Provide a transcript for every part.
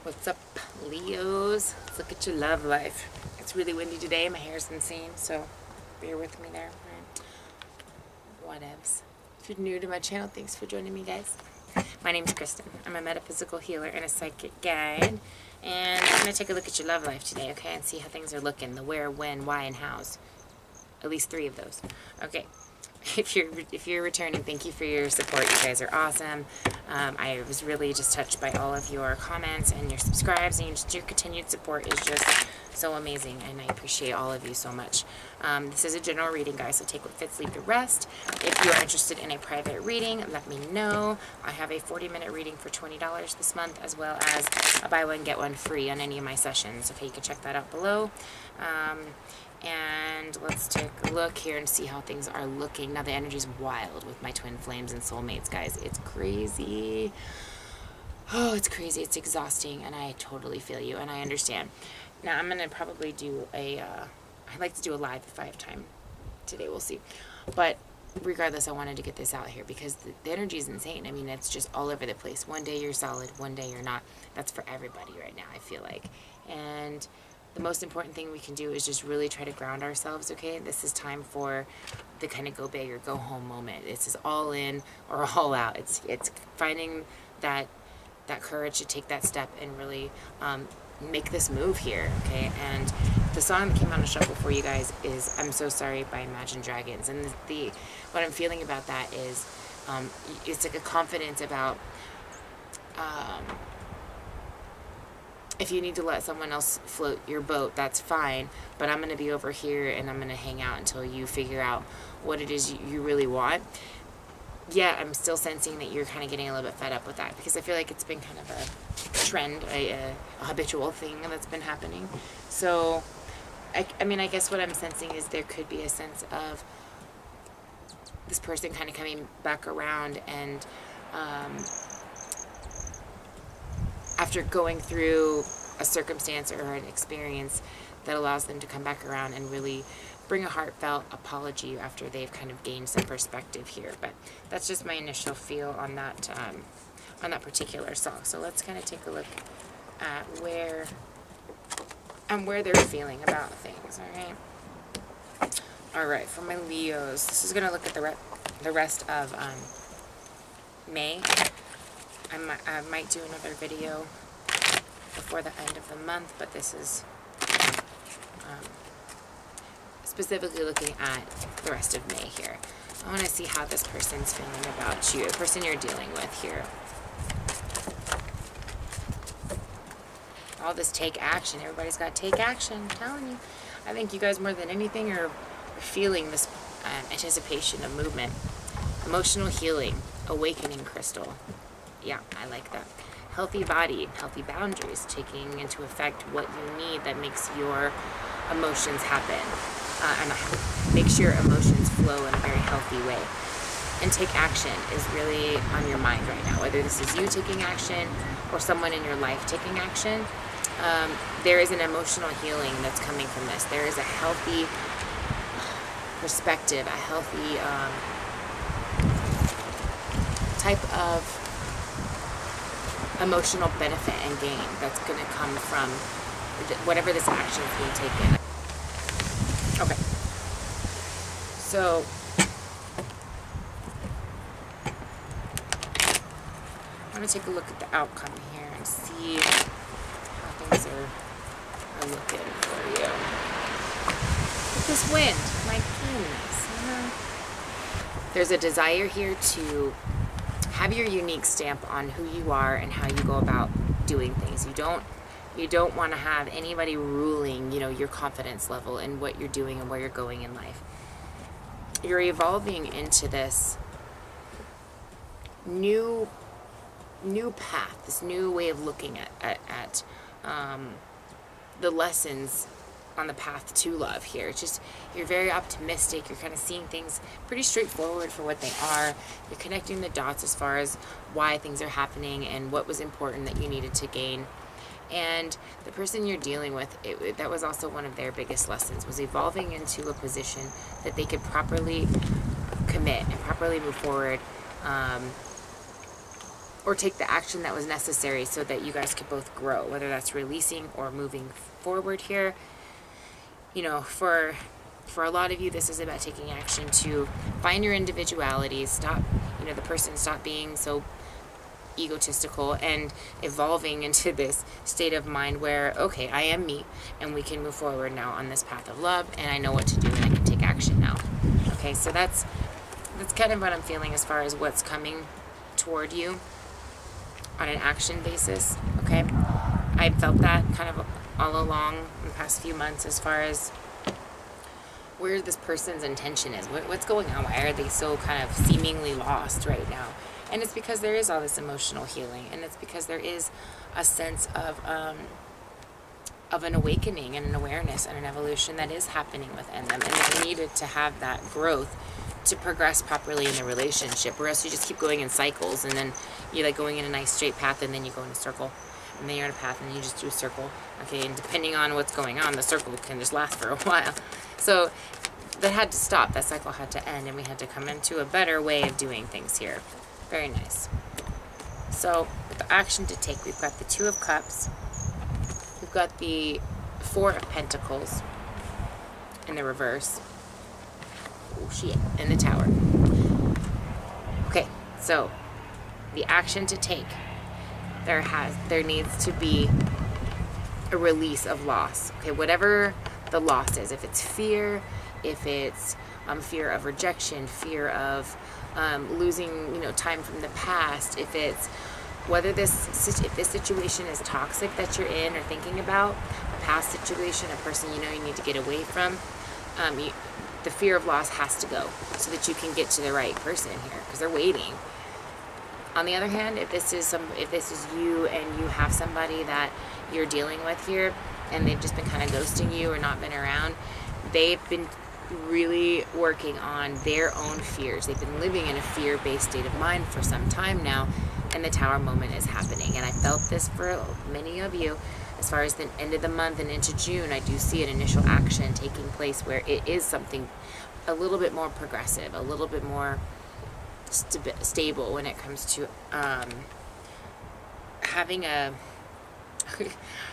What's up, Leos? Let's look at your love life. It's really windy today. My hair's insane, so bear with me there. Whatevs. If you're new to my channel, thanks for joining me, guys. My name's Kristen. I'm a metaphysical healer and a psychic guide. And I'm going to take a look at your love life today, okay? And see how things are looking. The where, when, why, and hows. At least 3 of those. Okay. If you're returning, thank you for your support. You guys are awesome. I was really just touched by all of your comments and your subscribes, and just your continued support is just so amazing, and I appreciate all of you so much. This is a general reading, guys, so take what fits, leave the rest. If you are interested in a private reading, let me know. I have a 40-minute reading for $20 this month, as well as a buy one, get one free on any of my sessions. Okay, you can check that out below. And let's take a look here and see how things are looking. Now, the energy's wild with my twin flames and soulmates, guys. It's crazy. Oh, it's crazy. It's exhausting, and I totally feel you, and I understand. Now, I'm going to probably do a, I'd like to do a live if I have time today. We'll see. But regardless, I wanted to get this out here because the energy is insane. I mean, it's just all over the place. One day you're solid, one day you're not. That's for everybody right now, I feel like. And the most important thing we can do is just really try to ground ourselves, okay? This is time for the kind of go big or go home moment. This is all in or all out. It's finding that courage to take that step and really make this move here, okay? And the song that came on a shuffle for you guys is I'm So Sorry by Imagine Dragons. And what I'm feeling about that is it's like a confidence about if you need to let someone else float your boat, that's fine, but I'm going to be over here and I'm going to hang out until you figure out what it is you really want. Yeah, I'm still sensing that you're kind of getting a little bit fed up with that because I feel like it's been kind of a trend, a habitual thing that's been happening. So, I mean, I guess what I'm sensing is there could be a sense of this person kind of coming back around and after going through a circumstance or an experience that allows them to come back around and really bring a heartfelt apology after they've kind of gained some perspective here. But that's just my initial feel on that particular song. So let's kind of take a look at where they're feeling about things. All right, for my Leos, this is going to look at the rest of May. I might do another video before the end of the month, but this is specifically looking at the rest of May here. I want to see how this person's feeling about you, the person you're dealing with here. All this take action. Everybody's got to take action. I'm telling you. I think you guys more than anything are feeling this anticipation of movement. Emotional healing. Awakening crystal. Yeah, I like that. Healthy body, healthy boundaries, taking into effect what you need that makes your emotions happen. And makes your emotions flow in a very healthy way. And take action is really on your mind right now. Whether this is you taking action or someone in your life taking action, there is an emotional healing that's coming from this. There is a healthy perspective, a healthy type of emotional benefit and gain that's going to come from whatever this action is being taken. Okay. So, I want to take a look at the outcome here and see how things are looking for you. With this wind, my goodness. There's a desire here to have your unique stamp on who you are and how you go about doing things. You don't want to have anybody ruling, your confidence level and what you're doing and where you're going in life. You're evolving into this new path, this new way of looking at the lessons on the path to love here. It's just, you're very optimistic. You're kind of seeing things pretty straightforward for what they are. You're connecting the dots as far as why things are happening and what was important that you needed to gain. And the person you're dealing with, that was also one of their biggest lessons, was evolving into a position that they could properly commit and properly move forward or take the action that was necessary so that you guys could both grow, whether that's releasing or moving forward here. You know, for a lot of you, this is about taking action to find your individuality, stop, you know, the person stop being so egotistical and evolving into this state of mind where, okay, I am me, and we can move forward now on this path of love, and I know what to do, and I can take action now. Okay, so that's kind of what I'm feeling as far as what's coming toward you on an action basis. Okay, I felt that kind of all along the past few months as far as where this person's intention is. What's going on? Why are they so kind of seemingly lost right now? And it's because there is all this emotional healing, and it's because there is a sense of an awakening and an awareness and an evolution that is happening within them, and they needed to have that growth to progress properly in the relationship, or else you just keep going in cycles, and then you're like going in a nice straight path, and then you go in a circle, and then you're in a path, and then you just do a circle. Okay, and depending on what's going on, the circle can just last for a while. So that had to stop. That cycle had to end, and we had to come into a better way of doing things here. Very nice. So the action to take, we've got the Two of Cups, we've got the Four of Pentacles in the reverse, oh shit, and the Tower. Okay, so the action to take, there needs to be a release of loss. Okay, whatever the loss is, if it's fear, if it's fear of rejection, fear of losing, you know, time from the past, if it's if this situation is toxic that you're in or thinking about, a past situation, a person you know you need to get away from, the fear of loss has to go so that you can get to the right person here, because they're waiting. On the other hand, if this is you and you have somebody that you're dealing with here and they've just been kind of ghosting you or not been around, they've been really working on their own fears. They've been living in a fear-based state of mind for some time now, and the Tower moment is happening. And I felt this for many of you as far as the end of the month and into June. I do see an initial action taking place where it is something a little bit more progressive, a little bit more stable when it comes to having a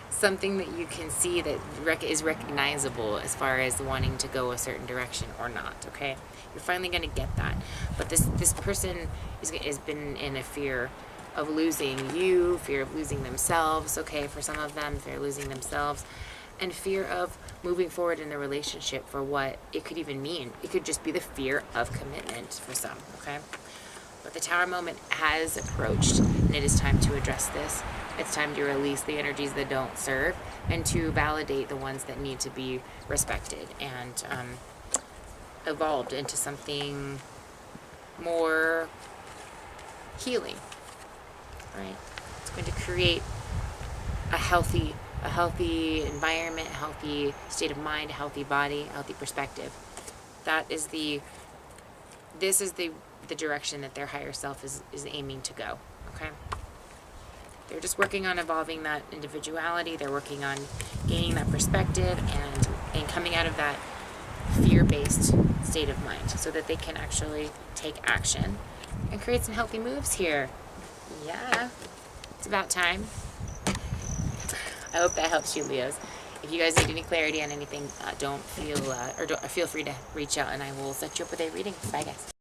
something that you can see that is recognizable as far as wanting to go a certain direction or not. Okay, you're finally going to get that. But this person has been in a fear of losing you, fear of losing themselves. Okay, for some of them, fear of losing themselves, and fear of moving forward in the relationship for what it could even mean. It could just be the fear of commitment for some. Okay, but the Tower moment has approached, and it is time to address this. It's time to release the energies that don't serve and to validate the ones that need to be respected and evolved into something more healing, right? It's going to create a healthy environment, a healthy state of mind, a healthy body, a healthy perspective. This is the direction that their higher self is aiming to go, okay? They're just working on evolving that individuality. They're working on gaining that perspective and coming out of that fear-based state of mind so that they can actually take action and create some healthy moves here. Yeah, it's about time. I hope that helps you, Leos. If you guys need any clarity on anything, feel free to reach out and I will set you up with a reading. Bye, guys.